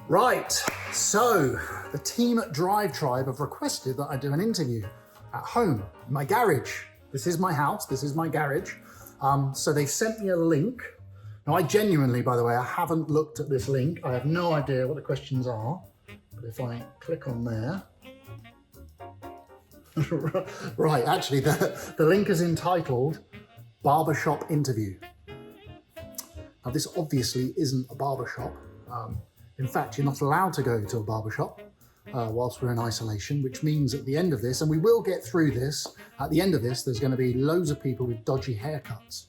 Right, so the team at Drive Tribe have requested that I do an interview at home, in my garage. This is my house, this is my garage. So they've sent me a link. Now I genuinely, by the way, I haven't looked at this link. I have no idea what the questions are. But if I click on there, right, actually the link is entitled Barbershop Interview. Now this obviously isn't a barbershop. In fact, you're not allowed to go to a barbershop whilst we're in isolation, which means at the end of this, and we will get through this, at the end of this, there's going to be loads of people with dodgy haircuts.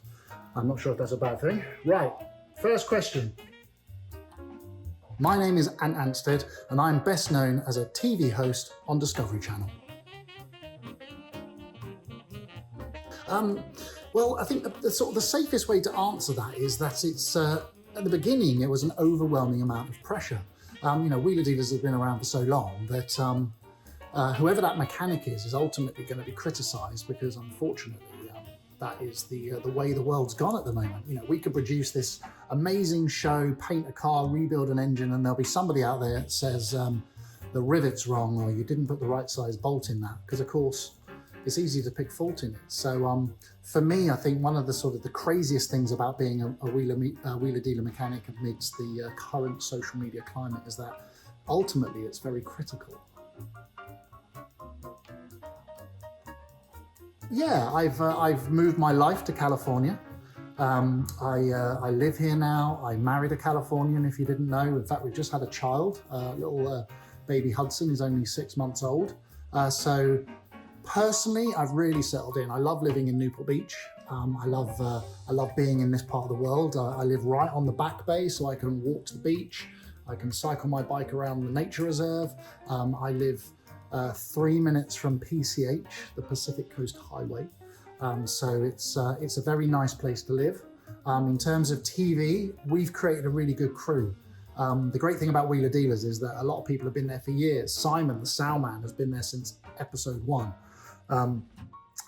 I'm not sure if that's a bad thing. Right, first question. My name is Anstead, and I'm best known as a TV host on Discovery Channel. Well, I think the safest way to answer that is that it's, at the beginning, it was an overwhelming amount of pressure. Wheeler dealers have been around for so long that whoever that mechanic is ultimately going to be criticised because, unfortunately, that is the way the world's gone at the moment. We could produce this amazing show, paint a car, rebuild an engine, and there'll be somebody out there that says the rivet's wrong or you didn't put the right size bolt in that, because of course it's easy to pick fault in it. So for me, I think one of the craziest things about being a wheeler dealer mechanic amidst the current social media climate is that ultimately it's very critical. Yeah, I've moved my life to California. I live here now. I married a Californian, if you didn't know. In fact, we've just had a child, little baby Hudson, who's only 6 months old. So personally, I've really settled in. I love living in Newport Beach. I love being in this part of the world. I live right on the back bay, so I can walk to the beach. I can cycle my bike around the nature reserve. I live 3 minutes from PCH, the Pacific Coast Highway. So it's a very nice place to live. In terms of TV, we've created a really good crew. The great thing about Wheeler Dealers is that a lot of people have been there for years. Simon, the Sowman, has been there since episode 1.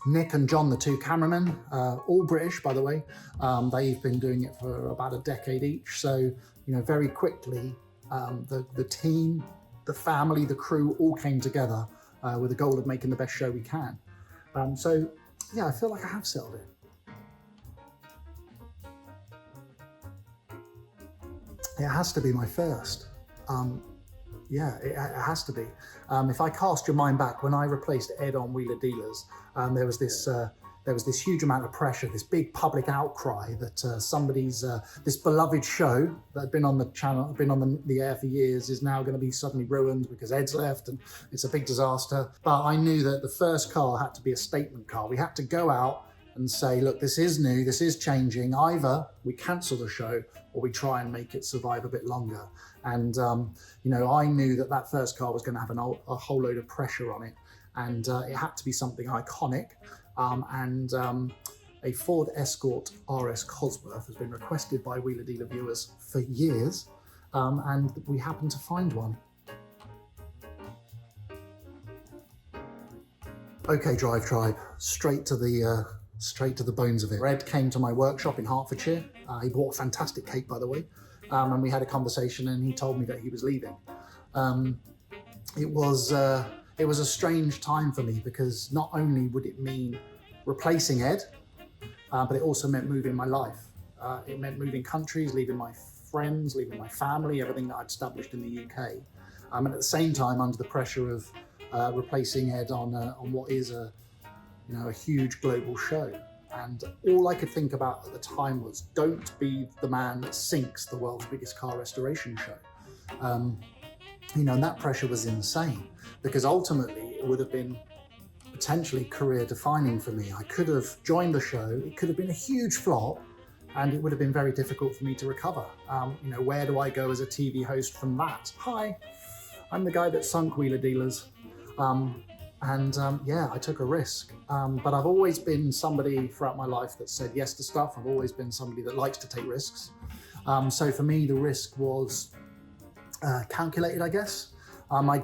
Nick and John, the 2 cameramen, all British, by the way. They've been doing it for about a decade each. So, very quickly, the team, the family, the crew all came together with the goal of making the best show we can. So, yeah, I feel like I have settled in. It has to be my first. Yeah, it has to be. If I cast your mind back, when I replaced Ed on Wheeler Dealers, there was this huge amount of pressure, this big public outcry that this beloved show that had been on the channel, been on the air for years, is now going to be suddenly ruined because Ed's left and it's a big disaster. But I knew that the first car had to be a statement car. We had to go out and say, look, this is new, this is changing. Either we cancel the show or we try and make it survive a bit longer. And, I knew that first car was going to have a whole load of pressure on it. And it had to be something iconic. A Ford Escort RS Cosworth has been requested by Wheeler Dealer viewers for years. And we happened to find one. Okay, Drive Tribe, straight to the bones of it. Red came to my workshop in Hertfordshire. He bought a fantastic cake, by the way. And we had a conversation and he told me that he was leaving. It was a strange time for me because not only would it mean replacing Ed, but it also meant moving my life. It meant moving countries, leaving my friends, leaving my family, everything that I'd established in the UK. And at the same time, under the pressure of replacing Ed on what is a huge global show. And all I could think about at the time was, don't be the man that sinks the world's biggest car restoration show. And that pressure was insane because ultimately it would have been potentially career defining for me. I could have joined the show, it could have been a huge flop, and it would have been very difficult for me to recover. Where do I go as a TV host from that? Hi, I'm the guy that sunk Wheeler Dealers. Yeah, I took a risk. But I've always been somebody throughout my life that said yes to stuff. I've always been somebody that likes to take risks. So for me, the risk was calculated, I guess. I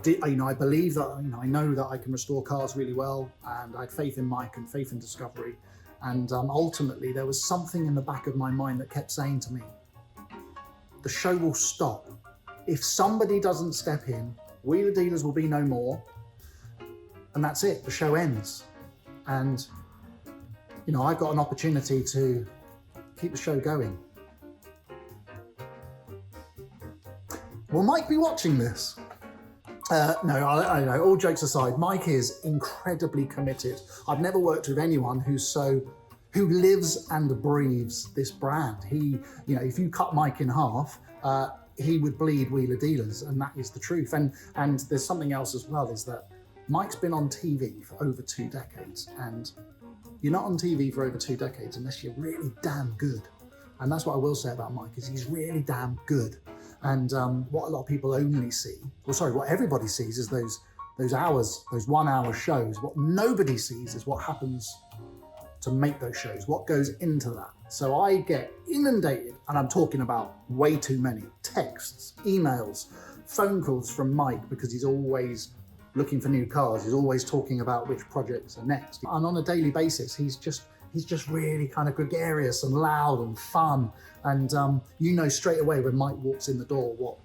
believe that, I know that I can restore cars really well, and I had faith in Mike and faith in Discovery. And ultimately, there was something in the back of my mind that kept saying to me, the show will stop If somebody doesn't step in, Wheeler Dealers will be no more, and that's it, the show ends. And, you know, I've got an opportunity to keep the show going. Will Mike be watching this? No, I know, all jokes aside, Mike is incredibly committed. I've never worked with anyone who lives and breathes this brand. He, you know, if you cut Mike in half, he would bleed Wheeler Dealers, and that is the truth. And there's something else as well, is that Mike's been on TV for over 2 decades, and you're not on TV for over 2 decades unless you're really damn good. And that's what I will say about Mike, is he's really damn good. And what a lot of people only see, well, sorry, what everybody sees is those hours, those 1 hour shows. What nobody sees is what happens to make those shows, what goes into that. So I get inundated, and I'm talking about way too many texts, emails, phone calls from Mike, because he's always looking for new cars. He's always talking about which projects are next. And on a daily basis, he's just really kind of gregarious and loud and fun. And you know straight away when Mike walks in the door what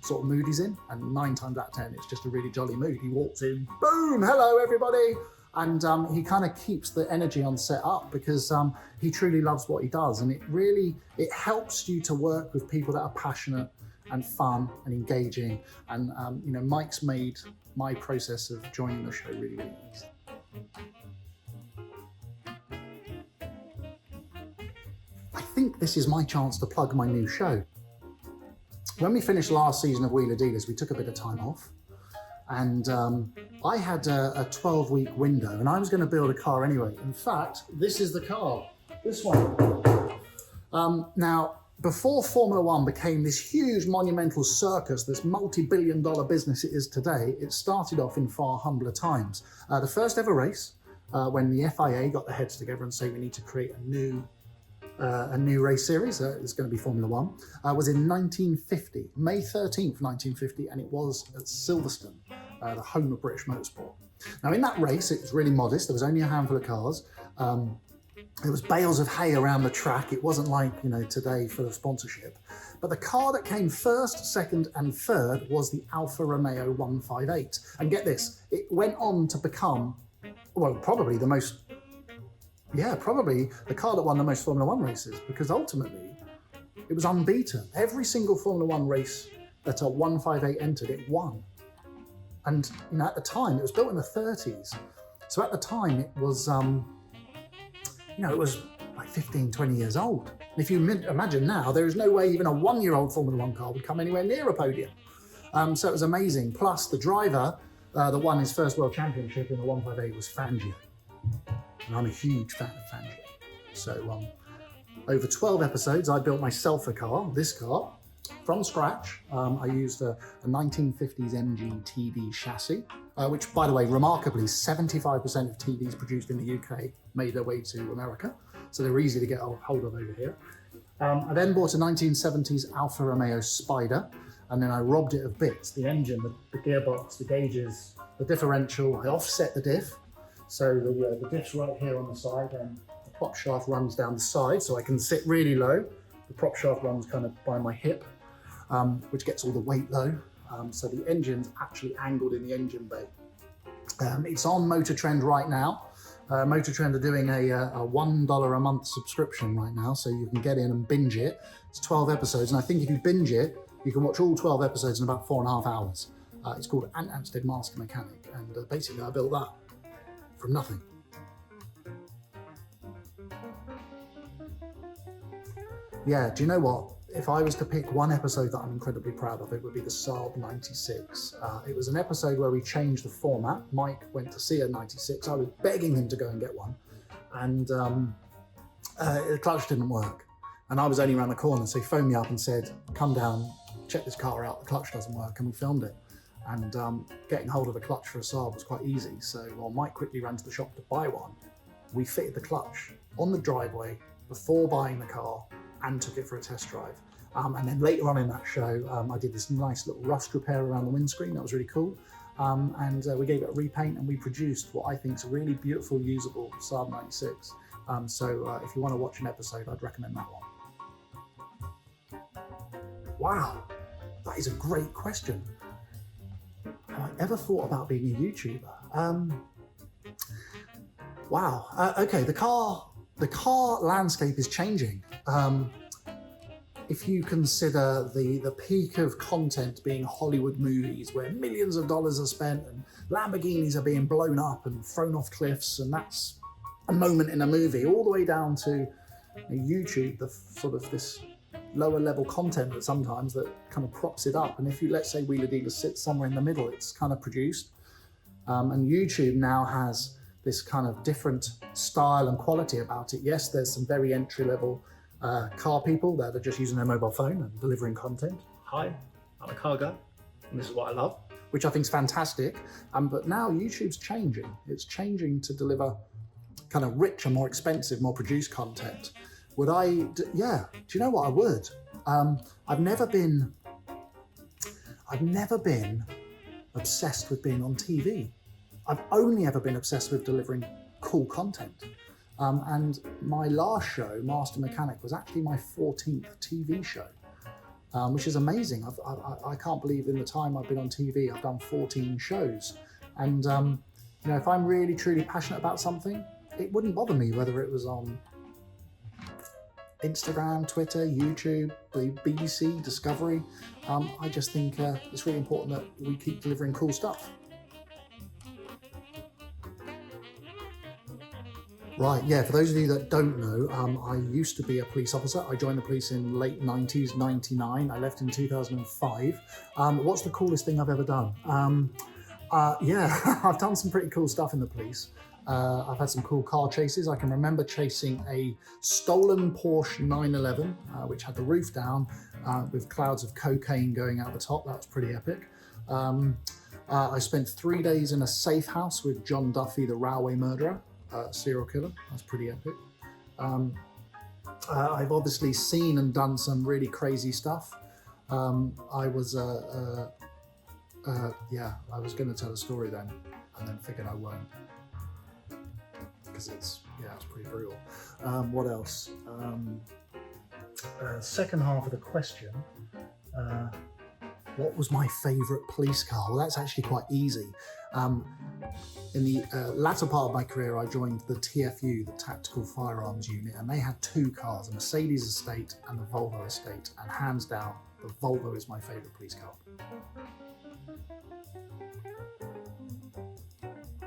sort of mood he's in. And 9 times out of 10, it's just a really jolly mood. He walks in, boom, hello everybody. And he kind of keeps the energy on set up, because he truly loves what he does. And it helps you to work with people that are passionate and fun and engaging. And you know, Mike's made my process of joining the show really, really easy. I think this is my chance to plug my new show. When we finished last season of Wheeler Dealers, we took a bit of time off, and I had a 12-week window, and I was going to build a car anyway. In fact, this is the car, this one. Now, before Formula One became this huge monumental circus, this multi-billion-dollar business it is today, it started off in far humbler times. The first ever race, when the FIA got their heads together and said we need to create a new race series, it's going to be Formula One, was in 1950, May 13th, 1950, and it was at Silverstone, the home of British motorsport. Now in that race, it was really modest. There was only a handful of cars. There was bales of hay around the track. It wasn't like, you know, today for the sponsorship. But the car that came first, second, and third was the Alfa Romeo 158. And get this, it went on to become, well, probably the car that won the most Formula One races, because ultimately it was unbeaten. Every single Formula One race that a 158 entered, it won. And you know, at the time, it was built in the 30s. So at the time, it was, you know, it was like 15, 20 years old. And if you imagine now, there is no way even a 1-year-old Formula One car would come anywhere near a podium. So it was amazing. Plus, the driver that won his first World Championship in the 158 was Fangio. And I'm a huge fan of Fangio. So over 12 episodes, I built myself a car, this car, from scratch. I used a 1950s MG TD chassis, which, by the way, remarkably, 75% of TDs produced in the UK made their way to America. So they were easy to get a hold of over here. I then bought a 1970s Alfa Romeo Spider, and then I robbed it of bits, the engine, the gearbox, the gauges, the differential. I offset the diff. So the diff's right here on the side, and the prop shaft runs down the side, so I can sit really low. The prop shaft runs kind of by my hip, which gets all the weight low. So the engine's actually angled in the engine bay. It's on MOTORTREND right now. MOTORTREND are doing a $1 a month subscription right now, so you can get in and binge it. It's 12 episodes, and I think if you binge it, you can watch all 12 episodes in about 4.5 hours. It's called Anstead Master Mechanic, and basically I built that from nothing. Yeah, do you know what? If I was to pick one episode that I'm incredibly proud of, it would be the Saab 96. It was an episode where we changed the format. Mike went to see a 96. I was begging him to go and get one. And the clutch didn't work. And I was only around the corner, so he phoned me up and said, come down, check this car out, the clutch doesn't work, and we filmed it. And getting hold of a clutch for a Saab was quite easy. So while Mike quickly ran to the shop to buy one, we fitted the clutch on the driveway before buying the car and took it for a test drive. And then later on in that show, I did this nice little rust repair around the windscreen. That was really cool. And we gave it a repaint, and we produced what I think is a really beautiful, usable Saab 96. So if you want to watch an episode, I'd recommend that one. Wow. That is a great question. Have I ever thought about being a YouTuber? Wow. Okay, the car landscape is changing. If you consider the peak of content being Hollywood movies where millions of dollars are spent and Lamborghinis are being blown up and thrown off cliffs, and that's a moment in a movie, all the way down to YouTube, the sort of this lower level content that sometimes that kind of props it up. And if you, let's say Wheeler Dealer sits somewhere in the middle, it's kind of produced. And YouTube now has this kind of different style and quality about it. Yes, there's some very entry level car people that are just using their mobile phone and delivering content. Hi, I'm a car guy, and this is what I love, which I think is fantastic. But now YouTube's changing. It's changing to deliver kind of richer, more expensive, more produced content. Would I? Yeah. Do you know what I would? I've never been obsessed with being on TV. I've only ever been obsessed with delivering cool content. And my last show, Master Mechanic, was actually my 14th TV show, which is amazing. I can't believe in the time I've been on TV, I've done 14 shows. And you know, if I'm really, truly passionate about something, it wouldn't bother me whether it was on Instagram, Twitter, YouTube, the BBC, Discovery. I just think it's really important that we keep delivering cool stuff. Right, yeah, for those of you that don't know, I used to be a police officer. I joined the police in late 90s, 99. I left in 2005. What's the coolest thing I've ever done? Yeah, I've done some pretty cool stuff in the police. I've had some cool car chases. I can remember chasing a stolen Porsche 911, which had the roof down with clouds of cocaine going out the top. That was pretty epic. I spent 3 days in a safe house with John Duffy, the railway murderer. Serial killer. That's pretty epic. I've obviously seen and done some really crazy stuff. I was going to tell a story then, and then figured I won't, because it's pretty brutal. What else? Second half of the question. What was my favourite police car? Well, that's actually quite easy. In the latter part of my career, I joined the TFU, the Tactical Firearms Unit, and they had two cars, a Mercedes Estate and a Volvo Estate, and hands down, the Volvo is my favourite police car.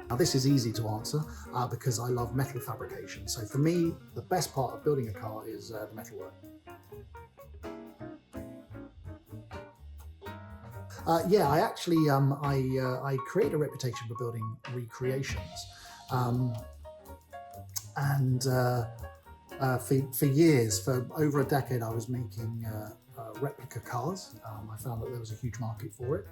Now this is easy to answer because I love metal fabrication. So for me, the best part of building a car is the metalwork. Yeah, I actually I create a reputation for building recreations, for years, for over a decade, I was making replica cars. I found that there was a huge market for it.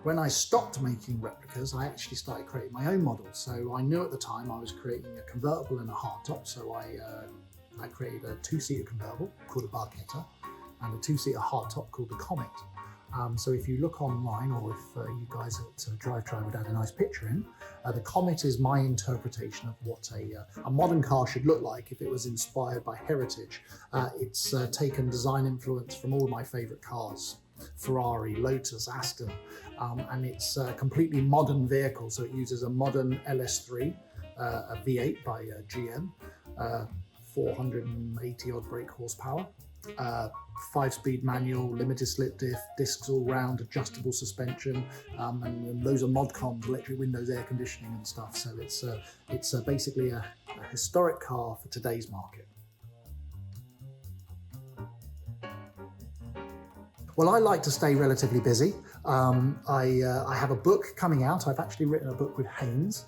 When I stopped making replicas, I actually started creating my own models. So I knew at the time I was creating a convertible and a hardtop. So I created a two-seater convertible called a Barchetta, and a two-seater hardtop called the Comet. So if you look online, or if you guys at Drive would add a nice picture in, the Comet is my interpretation of what a modern car should look like if it was inspired by heritage. It's taken design influence from all of my favourite cars, Ferrari, Lotus, Aston, and it's a completely modern vehicle. So it uses a modern LS3, a V8 by GM, 480 odd brake horsepower. 5-speed manual, limited slip diff, discs all round, adjustable suspension, and those are modcoms, electric windows, air conditioning and stuff. So it's basically a historic car for today's market. Well, I like to stay relatively busy. I have a book coming out. I've actually written a book with Haynes.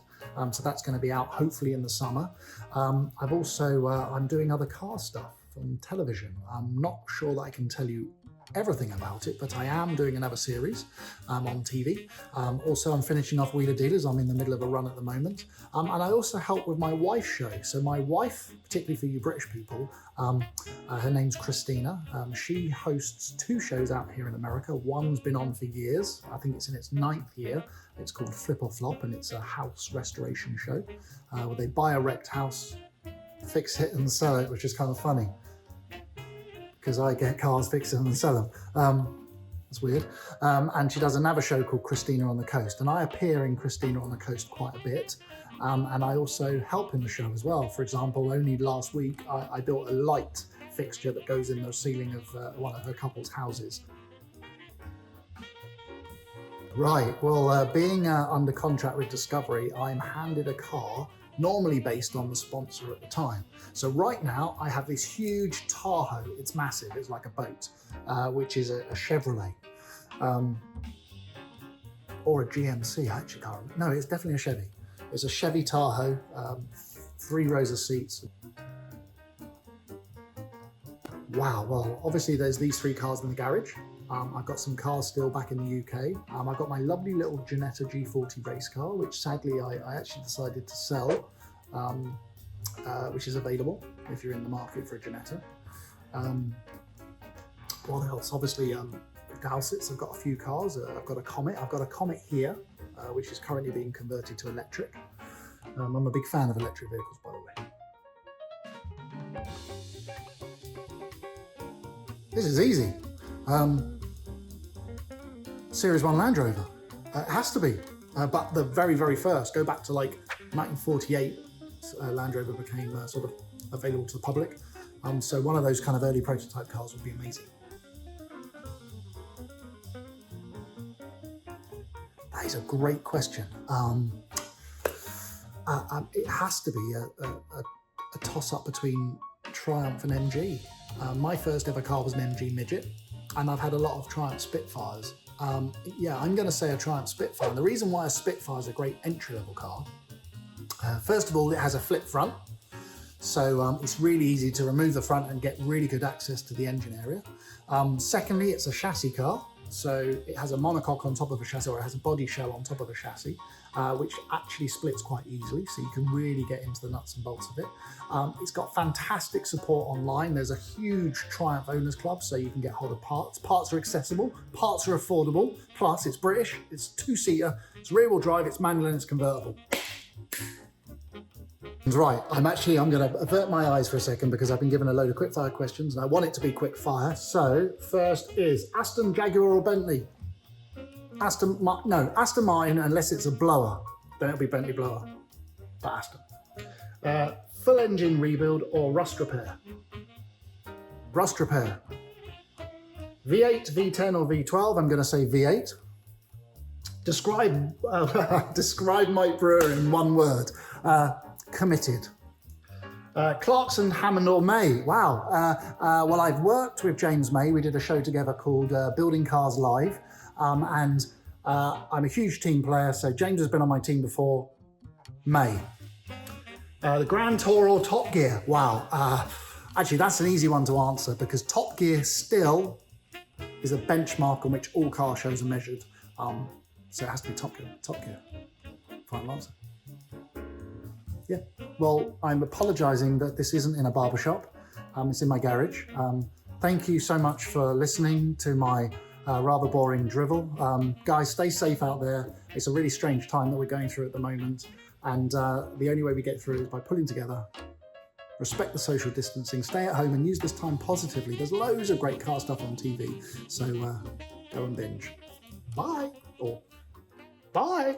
So that's going to be out hopefully in the summer. I've also, I'm doing other car stuff on television. I'm not sure that I can tell you everything about it, but I am doing another series on TV. Also, I'm finishing off Wheeler Dealers. I'm in the middle of a run at the moment. And I also help with my wife's show. So my wife, particularly for you British people, her name's Christina. She hosts two shows out here in America. One's been on for years. I think it's in its 9th year. It's called Flip or Flop, and it's a house restoration show where they buy a wrecked house, fix it and sell it, which is kind of funny. because I get cars, fix them and sell them. That's weird. And she does another show called Christina on the Coast, and I appear in Christina on the Coast quite a bit. And I also help in the show as well. For example, only last week, I built a light fixture that goes in the ceiling of one of her couple's houses. Right, well, being under contract with Discovery, I'm handed a car normally based on the sponsor at the time. So right now I have this huge Tahoe. It's massive, it's like a boat, which is a Chevrolet. Or a GMC, I actually can't remember. No, it's definitely a Chevy. It's a Chevy Tahoe, 3 rows of seats. Wow, well, obviously there's these 3 cars in the garage. I've got some cars still back in the UK. I've got my lovely little Ginetta G40 race car, which sadly I actually decided to sell, which is available if you're in the market for a Ginetta. What else? Obviously, Dowsets, I've got a few cars. I've got a Comet. I've got a Comet here, which is currently being converted to electric. I'm a big fan of electric vehicles, by the way. This is easy. Series 1 Land Rover. It has to be. But the very, very first, go back to like 1948, Land Rover became sort of available to the public. So one of those kind of early prototype cars would be amazing. That is a great question. It has to be a toss-up between Triumph and MG. My first ever car was an MG Midget, and I've had a lot of Triumph Spitfires. Yeah, I'm going to say a Triumph Spitfire. And the reason why a Spitfire is a great entry-level car, first of all, it has a flip front. So it's really easy to remove the front and get really good access to the engine area. Secondly, it's a chassis car. So it has a monocoque on top of a chassis, or it has a body shell on top of a chassis, which actually splits quite easily, so you can really get into the nuts and bolts of it. It's got fantastic support online. There's a huge Triumph Owners Club, so you can get hold of parts. Parts are accessible, parts are affordable, plus it's British, it's 2-seater, it's rear-wheel drive, it's manual and it's convertible. Right, I'm going to avert my eyes for a second because I've been given a load of quickfire questions and I want it to be quickfire. So first is Aston, Jaguar or Bentley? Aston Martin, unless it's a blower, then it'll be Bentley blower, but Aston. Full engine rebuild or rust repair? Rust repair. V8, V10 or V12? I'm going to say V8. Describe Mike Brewer in one word. Committed. Clarkson, Hammond or May? Wow. Well, I've worked with James May. We did a show together called Building Cars Live. And I'm a huge team player, so James has been on my team before. May. The Grand Tour or Top Gear? Wow. Actually, that's an easy one to answer because Top Gear still is a benchmark on which all car shows are measured. So it has to be Top Gear. Top Gear. Final answer. Yeah, well, I'm apologising that this isn't in a barbershop. It's in my garage. Thank you so much for listening to my rather boring drivel. Guys, stay safe out there. It's a really strange time that we're going through at the moment. And the only way we get through it is by pulling together, respect the social distancing, stay at home and use this time positively. There's loads of great car stuff on TV. So go and binge. Bye. Or bye.